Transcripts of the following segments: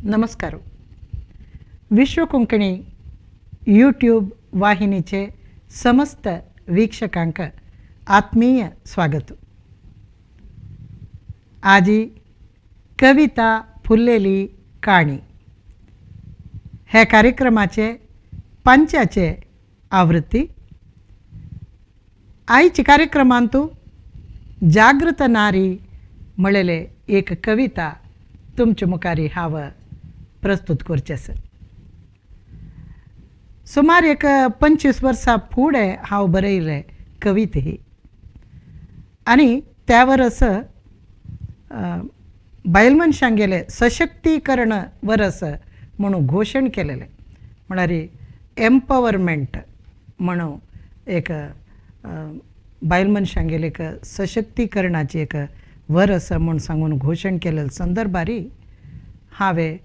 नमस्कार. विश्व कोंकणी यूट्यूब वाहिनीचे समस्त वीक्षकांक आत्मीय स्वागत. आजी कविता फुललेली काणी हे कार्यक्रमाचे पंचाचे आवृत्ती. आईच्या कार्यक्रमांतू जागृत नारी म्हणलेले एक कविता तुमच्या मुखारी हांव प्रस्तुत करचें आसा. सुमार एक 25 वर्सां फुडें हांव बरयलें कविता ही, आनी त्या वर्स बायल मनशांगेले सशक्तीकरण वर्स म्हणून घोशण केलेलें, म्हळ्यार एम्पवरमेंट म्हणून एक बायल मनशांगेले एक सशक्तीकरणाची एक वर्स म्हणून सांगून घोशण केलेल्या संदर्भारी हांवें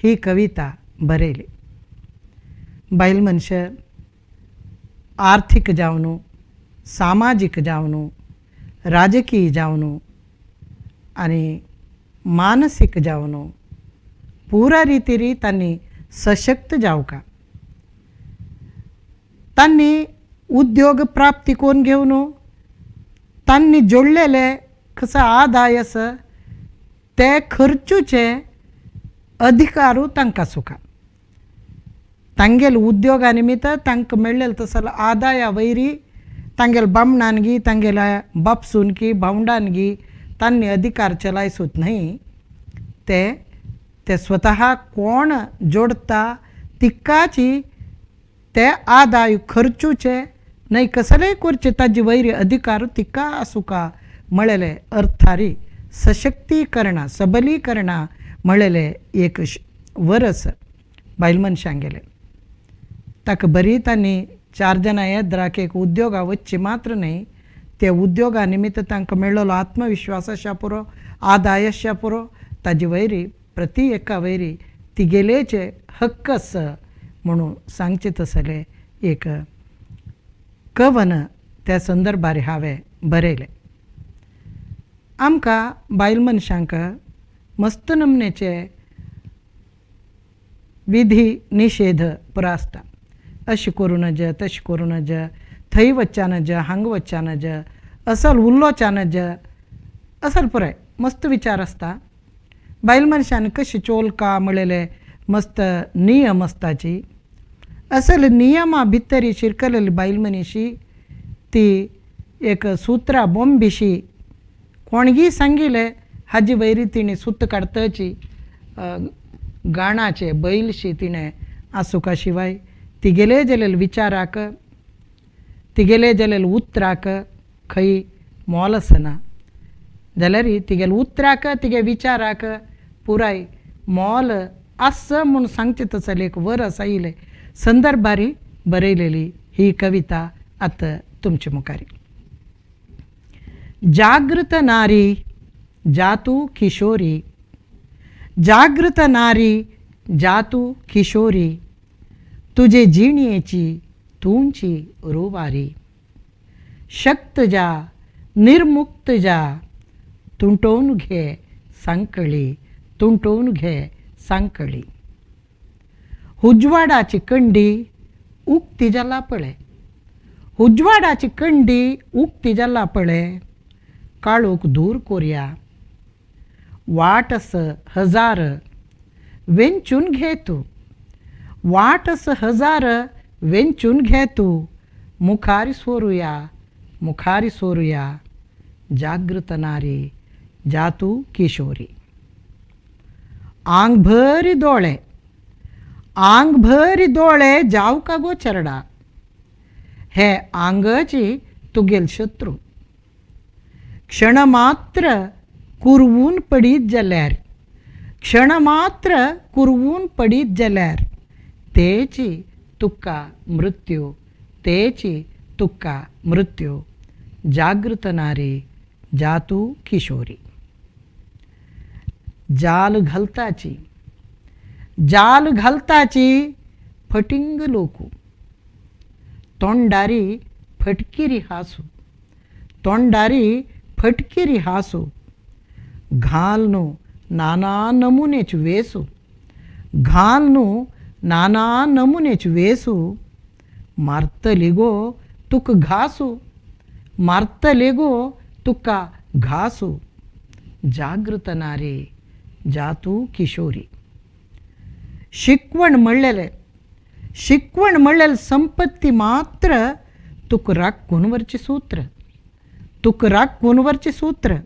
ही कविता बरयली. बायल मनश आर्थीक जावन, सामाजीक जावन, राजकीय जावन आनी मानसीक जावन पुरा रितीरी तांणी सशक्त जावका. तांणी उद्योग प्राप्ती करून घेवन तांणी जोडलेले कसं आदाय आसा ते खर्चूचे अधिकारू तांकां सुका. तांगेल उद्योगा निमित्त तांकां मेळ्ळेले तसलो आदाया वयरी तांगेल बामणानगी, तांगेल्या बापसूनकी भावंडानगी तांणी अधिकार चलायसूत न्हय. ते स्वता कोण जोडता तिकाची ते आदाय खर्चूचे न्हय, कसलेय करचे ताजे वयरी अधिकार तिका आसुका म्हणलेले अर्थारी सशक्तीकरणा सबलीकरणा म्हणलेले एक वर्स बायल मनशांक गेले. ताका बरी तांणी 4 जाणां येद्राक एक उद्योगा वच्ची मात्र न्हय, ते उद्योगा निमित्त तांकां मेळ्ळलो आत्मविश्वास आसा पुरो, आदाय आसा पुरो, ताजे वयरी प्रति एका वयरी तिगेलेचे हक्क आसा म्हणून सांगचे तसले एक कवन त्या संदर्भार हांवें बरयलें. आमकां बायल मनशांक मस्त नमनेचे विधी निषेध पुरो आसता. अशें करूं नज, तशें करूं नज, थंय वच्चा नज, हांगा वच्चा नज, असल उरलोच्या नज, असल पुराय मस्त विचार आसता. बायल मनशान कशें चोलका म्हणलेले मस्त नियम आसताची. असल नियमा भितर शिरकलेली बायल मनीशी ती एक सुत्रा बोंबिशी कोणगी सांगिले हाजी वयरी तिणें सुत्त काडताची गाणाचे बैलशी तिणें आसुका शिवाय तिगेले जालेल विचाराक, तिगेले जालेल उतराक खंय मोल आसना. जाल्यार तिगेले उतराक तिगे विचाराक पुराय मोल आस म्हूण सांगचे तसले एक वर्स आयिल्ले संदर्भारी बरयलेली ही कविता आतां तुमचे मुखारी. जागृत नारी जातू किशोरी, जागृत नारी जातू किशोरी, तुझे जिणयेची तुंची रुवारी. शक्त जा निर्मुक्त जा, तुंटोवन घे सांकळी, तुंटोवन घे सांकळी. उजवाडाची कंडी उक्ती जाला पळय, उजवाडाची कंडी उक्ती जाला पळय, काळोख दूर कोरया. वाटस हजार वेंचून घे तू, वाटस हजार वेंचून घे तू, मुखारी सोरूया, मुखारी सोरूया. जागृत नारी जातू किशोरी. आंग भरी दोळे, आंग भरी दोळे जाव का गो चरडा, हे आंगची तुगेल शत्रू. क्षण मात्र कुरवून पडीत जाल्यार, क्षण मात्र कुरवून पडीत जाल्यार, तेची तुका मृत्यू, तेची तुका मृत्यू. जागृत नारी जातू किशोरी. जाल घालताची, जाल घालताची फटिंग लोकू, तोंडारी फटकिरी हासू, तोंडारी फटकिरी हासू. घाल नो नाना नमुनेच वेसू, घाल न्हू नाना नमुनेच वेसू, मारतली गो तुक घासू, मारतले गो तुका घासू, जागृत नारी जातू किशोरी. शिकवण म्हणलेले संपत्ती मात्र तुक राखूनवरचे सूत्र, तुक राखूनवरचे सूत्र.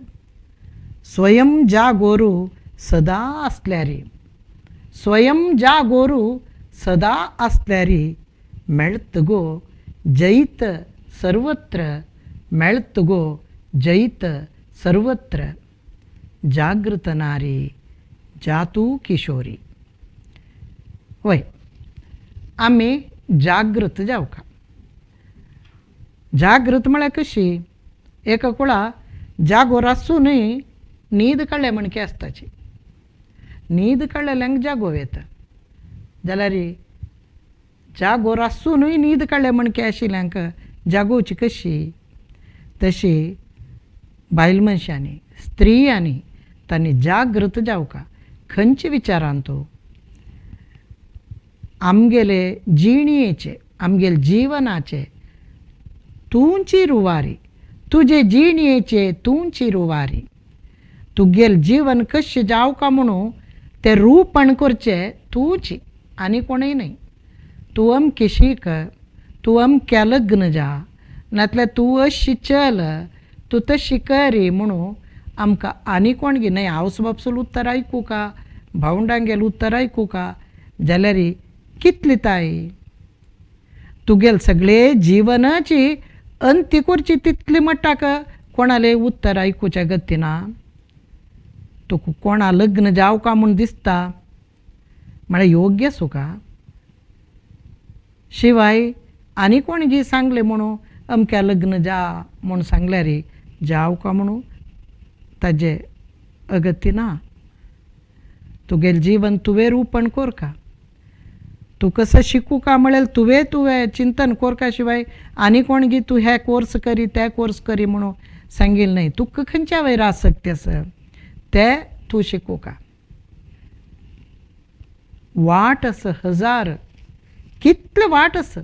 स्वयं जागोरू सदा असल्यारी, स्वयं जागोरू सदा असल्यारी, मेळत गो जैत सर्वत्र, मेळत गो जैत सर्वत्र, जागृत नारी जातू किशोरी. वय आम्ही जागृत जाऊ का. जागृत म्हळ्यार कशी, एका कुळा जागोर आसूनय न्हीद काडल्या म्हणके आसताची. न्हीद काडलेल्यांक जागो येता, जाल्यार जागोर आसूनय न्हीद काडल्या म्हणके आशिल्ल्यांक जागोवची कशी. तशी बायल मनशांनी स्त्रियांनी तांणी जागृत जावका. खंयचे विचारान तो आमगेले जिणयेचे, आमगेले जिवनाचे तुंची रुवारी, तुजे जिणयेचे तुंची रुवारी. तुगेल जीवन कशें जावका म्हणून तें रूपण करचें तूंची, आनी कोणय न्हय. तूं अमकें शीक, तूं अमक्या लग्न जा, नातल्यार तूं अशी चल, तूं तशी करी म्हणून आमकां आनी कोण गे न्हय. आवस बापूल उत्तर आयकूं का, भावंडांगेलें उत्तर आयकूं का, जाल्यार कितली ताय. तुगेल सगळे जिवनाची अंती करची तितली मट्टाक कोणाले उत्तर आयकुच्या गती ना. तुका कोणा लग्न जावका म्हूण दिसता म्हळ्यार योग्य आसूं का. शिवाय आनी कोण जी सांगले म्हणून अमक्या लग्न जा म्हूण सांगल्यार जावका म्हणून ताजे अगती ना. तुगेल जीवन तुवें रूपण कोर का. तूं कसं शिकू का म्हळ्यार तुवें चिंतन कोरका. शिवाय आनी कोण गी तूं हे कोर्स करी ते कोर्स करी म्हणून सांगिल्लें न्हय. तुका खंयच्या वयर आसक्ती आसा तें तूं शिकू का. वाट आसा हजार, कितले वाट आसा.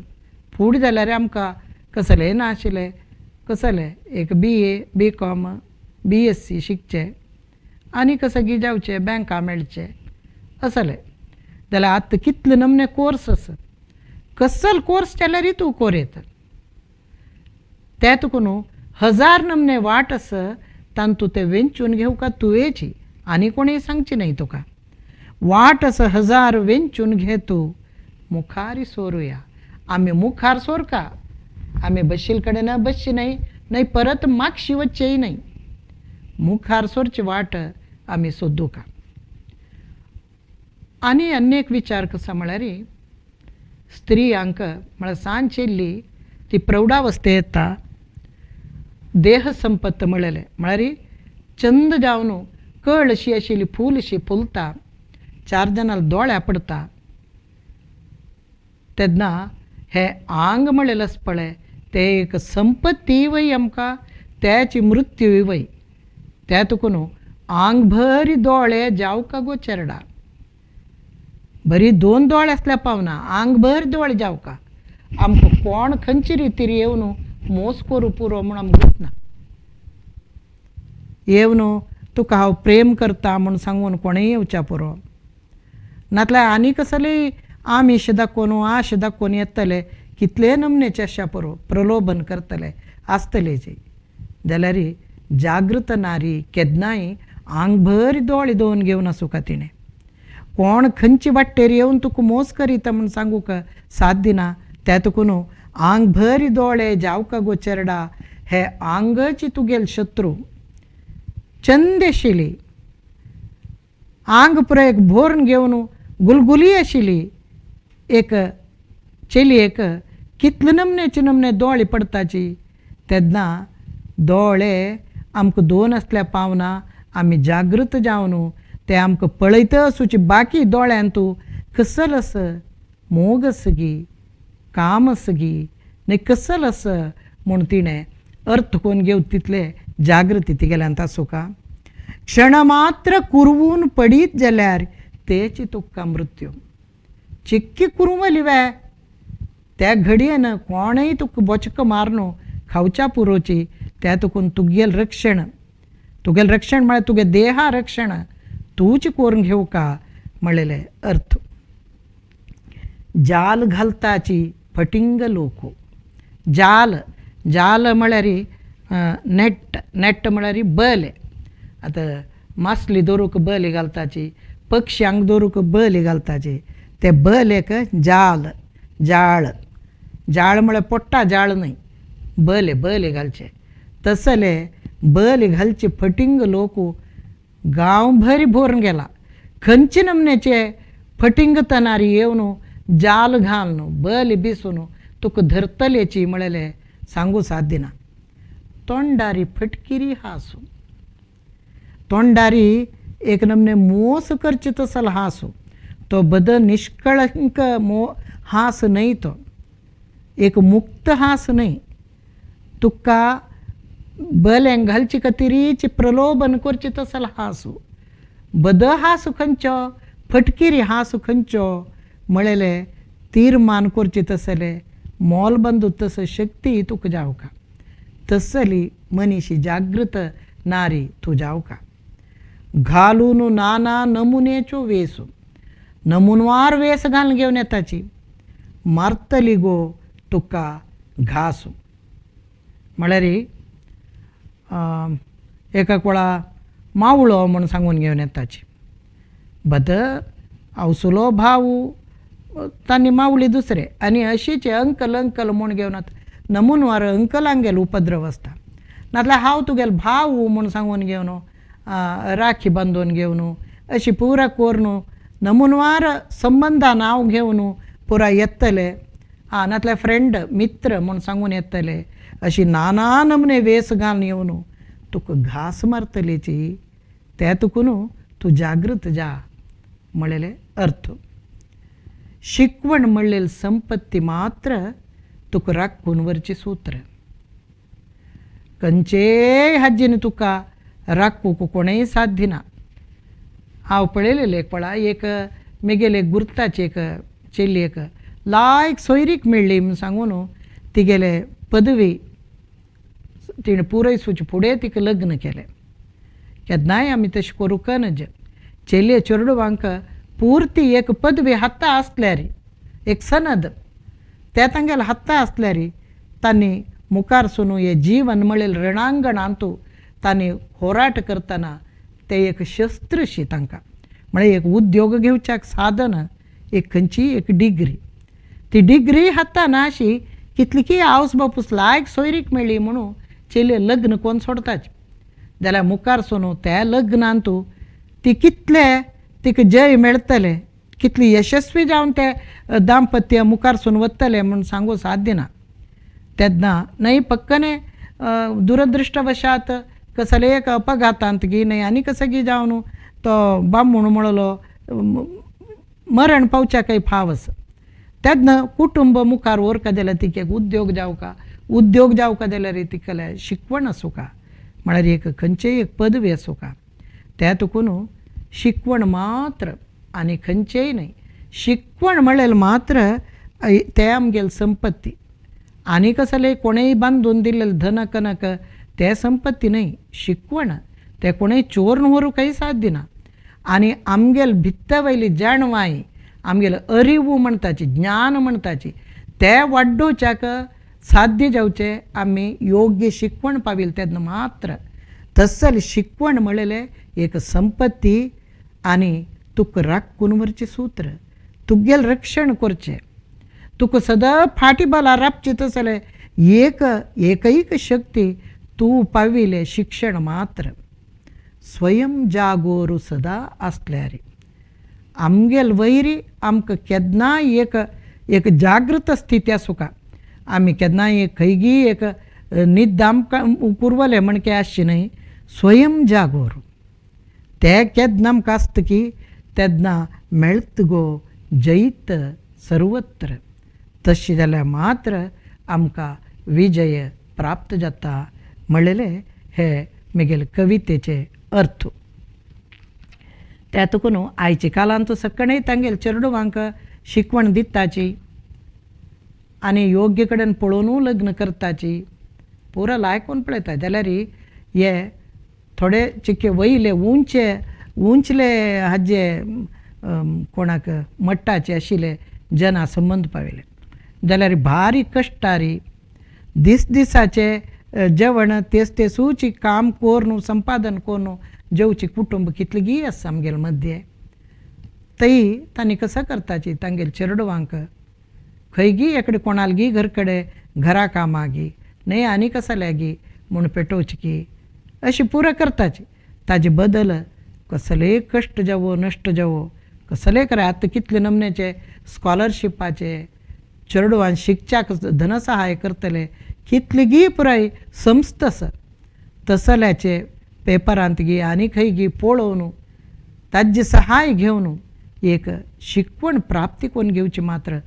फुडें जाल्यार आमकां कसलेंय नाशिल्लें, कसलें एक BA BCom BSc शिकचें आनी कसं जावचें बँका मेळचें असलें. जाल्यार आतां कितले नमने कोर्स आसा. कसल कोर्स जाल्यार तूं कोर येता. ते तुका न्हू हजार नमने वाट आसा, तातूंत तें वेंचून घेवका तुवेची, आनी कोणेय सांगची न्हय तुका. वाट आसा हजार वेंचून घे तूं, मुखार सोरुया. आमी मुखार सोरका. आमी बशील कडेन बसची न्हय परत मागशी वचचेय न्हय. मुखार सोरची वाट आमी सोदूं का. आनी अनेक विचार कसा म्हळ्यार स्त्रियांक म्हळ्यार सांज येयल्ली ती प्रौढावस्थे येता. देह संपत्त म्हळेलें म्हळ्यार चंद जावन कळ अशी आशिल्ली फूल अशी फुलता, 4 जनांक दोळ्या पडटा. तेन्ना हे आंग म्हणलेलें आसा पळय तें एक संपत्ती वय आमकां, त्याची मृत्यू वय. ते तुका न्हू आंग भरी दोळे जावका गो चेरडा. बरी 2 दोळे आसल्यार पावना, आंग भर दोळे जावका. आमकां कोण खंयची रितीर येवन मोस करूं पुरो म्हूण आमकां गुंतना. येवन तुका हांव प्रेम करता म्हूण सांगून कोणेय येवच्या पुरो. नातल्यार आनी कसलेय आमिश दाखोवन आश दाखोवन येतले, कितले नमनेचे आशा पुरो प्रलोभन करतले आसतले जे. जाल्यार जागृत नारी केन्नाय आंग भर दोळे दोवन घेवन आसूं का तिणें. कोण खंयची वाटेर येवन तुका मोस करीता म्हूण सांगू का साथ दिना. ते तुका न्हू आंग भरी दोळे जावका गो चेरडा. हे आंगची तुगेल शत्रू चंद आशिल्ली, आंग पुरो एक भोरून घेवन गुलगुली आशिल्ली एक चेलयेक कितले नमने दोळे पडटाची. तेन्ना दोळे आमकां 2 आसल्यार पावना. आमी जागृत जावन ते आमकां पळयता आसूची बाकी दोळ्यान तूं कसल आसा, मोग आसा गी, काम आसा गी, न्हय कसल आसा म्हूण तिणें अर्थ कोन्न घेवन तितले जागृती तिगेल्यांत आसूं का. क्षण मात्र कुरवून पडीत जाल्यार तेची तुका मृत्यू चिक्की कुरुमलिवे त्या घडयेन कोणय तुका बोचक मारनो खावच्या पुरोची त्या तुकून तुगेल रक्षण म्हळ्यार तुगे देहा रक्षण तूच करून घेवका म्हणलेले अर्थ. जाल घालताची फटिंग लोको जाल म्हळ्यार नेट म्हळ्यार बले. आतां मासली दोरूक बली घालताची, पक्ष्यांक दोरूक बली घालताची, ते बलेक जाळ म्हळ्यार पोट्टा जाळ न्हय, बले घालचे. तसले बली घालचे फटिंग लोक गांव भरी भरून गेला. खंयचे नमनेचे फटिंग तनारी येवन जाल घालून बली बिसून तुका धरतलेची म्हळेले सांगू साध्य ना. तोंडारी फटकिरी हासू, तोंडारी एक नमने मोस करचे तसल हासू. तो बद निष्कळंक हास नाही, तो एक मुक्त हास नाही. तुका बल्यांक घालची कतिरीची प्रलोभन करचे तसल हासू. बद हासू खंयचो, फटकिरी हासू खंयचो म्हळेले तीर्मान करचे तसले मोल बंदू तस शक्ती तुका जावका. तसली मनीशी जागृत नारी तू जावका. घालून नाना नमुनेच्यो वेसू, नमुनवार वेस घालून घेवन येताची मारतली गो तुका घासू. म्हळ्यार एका कोळा मावळो म्हूण सांगून घेवन येताची. बद अवसुलो भाव तांणी मावळी दुसरे आनी अशीचे अंकल म्हूण घेवन नमुनवार अंकलांगेल उपद्रव आसता. नाजाल्यार हांव तुगेलो भाव म्हूण सांगून घेवन राखी बांदून घेवन अशी पुरा करून नमुनवार संबंधान हांव घेवन पुरा येतले. नाजाल्यार फ्रेंड मित्र म्हूण सांगून येतले. अशी नाना नमने वेस घालून येवन तुका घास मारतलेची, त्या तुकून तूं जागृत जा म्हणलेले अर्थ. शिकवण म्हणलेली संपत्ती मात्र तुका राखून व्हरची सूत्र. खंयचेय हाजीन तुका राखूंक कोणेय साध्य ना. हांव पळयलेले एक म्हगेले गुर्ताची एक चेली एक लायक सोयरीक मेळ्ळी म्हूण सांगून तिगेले पदवी तिणें पुरयसूचे फुडें तिका लग्न केलें. केन्नाय आमी तशें करूंक नज. चेलये चेडवांक पुर्ती एक पदवी हाता आसल्यार, एक सनद त्या तांगेले हाता आसल्यार तांणी मुखार सुनू हे जीवन म्हणलेलें रणांगणांतू तांणी होराट करतना ते एक शस्त्रशी तांकां म्हळ्यार एक उद्योग घेवच्याक साधन एक खंयची एक डिग्री. ती डिग्री हाता नाशी कितली की आवस बापूस लायक सोयरीक मेळ्ळी म्हणून चेले लग्न कोण सोडताची. जाल्यार मुखार सुनू त्या लग्नांतू ती कितले तिका जय मेळटले, कितली यशस्वी जावन ते दाम्पत्य मुखार सून वतले म्हणून सांगू साध्य ना. तेन्ना नाही पक्कने दुरदृष्टवशात कसले एक अपघातांत गी नाही आनी कसं गी जावन तो बामूण म्हणलो मरण पावच्या फावस. तेन्ना कुटुंब मुखार व्हरका जाल्यार तिका एक उद्योग जावका जाल्यार तिका शिकवण आसूं का, म्हळ्यार एक खंयचेय एक पदवी आसूं का. त्या तुकून शिकवण मात्र आनी खंयचेय न्हय. शिकवण म्हणलें मात्र ते आमगेली संपत्ती. आनी कसले कोणेय बांदून दिल्लें धन कनक ते संपत्ती न्हय. शिकवण ते कोणेय चोरून व्हरूंकय साध्य ना. आनी आमगेल भित्त वयली जाणवाय आमगेले अरिवू म्हणटाची ज्ञान म्हणटाची ते वाडोवच्याक साध्य जावचे आमी योग्य शिकवण पाविल तेन्ना मात्र. तसले शिकवण म्हणलेले एक संपत्ती आनी तुका राखून व्हरचें सूत्र. तुगेल रक्षण करचें. तुका सदां फाटी बला राबची तसले एकैक शक्ती तूं पाविले शिक्षण मात्र. स्वयं जागोर सदां आसल्यार आमगेल वैरी आमकां केन्नाय एक जागृत स्थिती आसूं का. आमी केन्नाय एक खंयगी एक न्हिद आमकां पुरवले म्हणके आसची न्हय. स्वयं जागोर ते केन्ना आमकां आसता की तेन्ना मेळत गो जैत सर्वत्र. तशें जाल्यार मात्र आमकां विजय प्राप्त जाता म्हणलेले हे म्हगेले कवितेचे अर्थ. त्यातून आयच्या कालांतू सगळें तांगेले चेडवांक शिकवण दिताची आनी योग्य कडेन पळोवनू लग्न करताची पुरो लायकून पळयता जाल्यार हे थोडे चिक्के वयले उंचले हाजे कोणाक मट्टाचे आशिल्ले जना संबंध पाविले जाल्यार भारी कश्टारी दिसाचे जेवण तेसूची काम कोरनू संपादन कोरनू जेवची कुटुंब कितलीगी आसा आमगेले मध्य तई तांणी कसं करताची तांगेले चेडवांक खंयगी एकडे कोणालगी घरकडे घरा कामागी न्हय आनी कसल्यागी म्हूण पेटोवची की अशी पुरो करताची ताजे बदल कसले कश्ट जावो नश्ट जावो कसले करे आतां कितले नमन्याचे स्कॉलरशिपाचे चेडवान शिकच्याक धनसहाय करतले कितलीगी पुराय संस्था आसा तसल्याचे पेपरांत गी आनी खंय गी पळोवन ताजे सहाय घेवन एक शिकवण प्राप्ती करून घेवची मात्र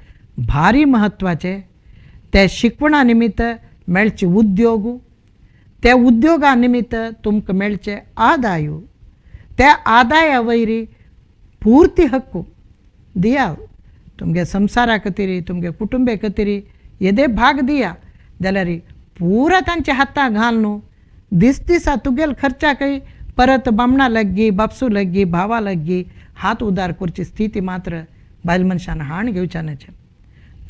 भारी म्हत्वाचे त्या शिकवणा निमित्त मेळचे उद्योग त्या उद्योगा निमित्त तुमकां मेळचे आदाय त्या आदाया वयरी पूर्ती हक्कू दिया तुमगे संवसारा खातीर तुमगे कुटुंबे खातीर येदे भाग दिया जाल्यार पुरा तांच्या हाताक घालून दिसा तुगेल खर्चाकय परत बामणा लग्गी बापसू लग्गी भावा लग्गी हात उदार करची स्थिती मात्र बायल मनशान हाण घेवच्यानाचे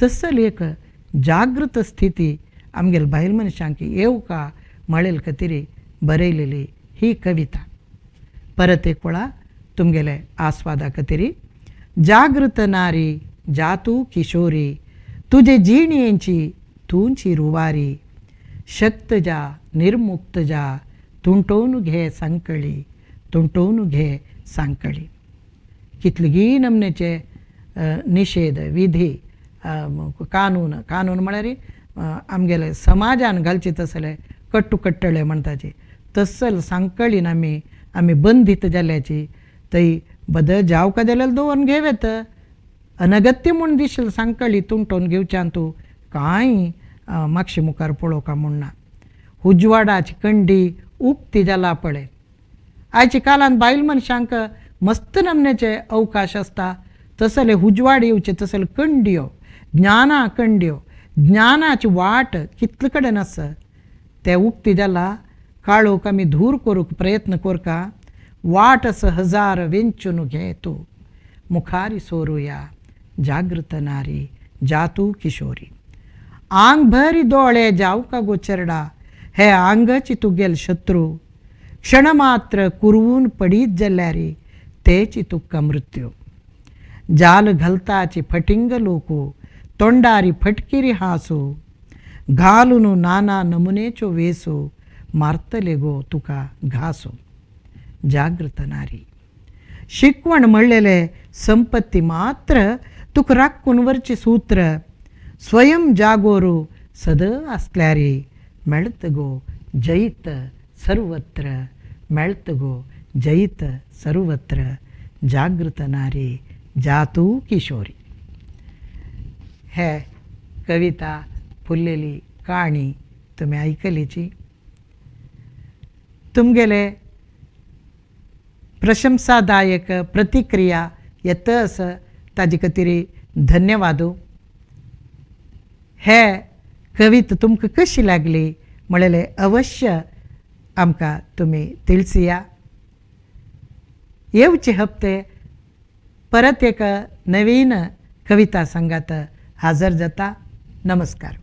तसल एक जागृत स्थिती आमगेल बायल मनशांक येवका मळेल खातीर बरयलेली ही कविता परत एक वेळा तुमगेले आस्वादा खातीर जागृत नारी जातू किशोरी तुझे जिणयेची तुंची रुवारी शक्त जा निर्मुक्त जा तुंटोवन घे सांकळी तुंटोवन घे सांकळी कितलीगी नमनेचे निषेध विधी कानून म्हळ्यार आमगेले समाजान घालचे तसले कट्टुकट्टळे म्हणटाचे तसल सांकळीन आमी बंदीत जाल्याची थंय बदल जावका जाल्यार दवरून घेवेत अनगत्य म्हूण दिसले सांकळी तुंटोवन घेवच्यान तूं कांय मागशे मुखार पळोवका म्हूण ना उजवाडाची कंडी उक्ती जाला पळय आयच्या कालांत बायल मनशांक मस्त नमनेचे अवकाश आसता तसले उजवाड येवचे तसले कंड्यो ज्ञाना कंड्यो ज्ञानाची वाट कितले कडेन आसा ते उक्ती जाला काळोख आमी दूर करूंक प्रयत्न करका वाट आसा हजार वेंचून घे तूं मुखारी सोरुया जागृत नारी जातू किशोरी आंग भरी दोळे जावका गोचरडा हे आंगाची तुगेल शत्रू क्षण मात्र कुरवून पडीत जाल्यारी तेची तुका मृत्यू जाल घालताची फटिंग लोकू तोंडारी फटकिरी हासू घालून नाना नमुनेच्यो वेसू मारतले गो तुका घासू जागृत नारी शिकवण म्हणलेले संपत्ती मात्र तुका राखून वरची सूत्र स्वयं जागोरू सद आसल्यारी मेळत गो जैत सर्वत्र मेळत गो जैत सर्वत्र जागृत नारी जातू किशोरी हे कविता फुललेली काणी तुम्ही ऐकलीची तुमगेले प्रशंसादायक प्रतिक्रिया येतस ताजे खातीर धन्यवादू हे कविता तुमकां कशी लागली म्हळेले अवश्य आमकां तुमी तिळसिया येवचे हप्ते परत एक नवीन कविता संगात हाजर जाता नमस्कार.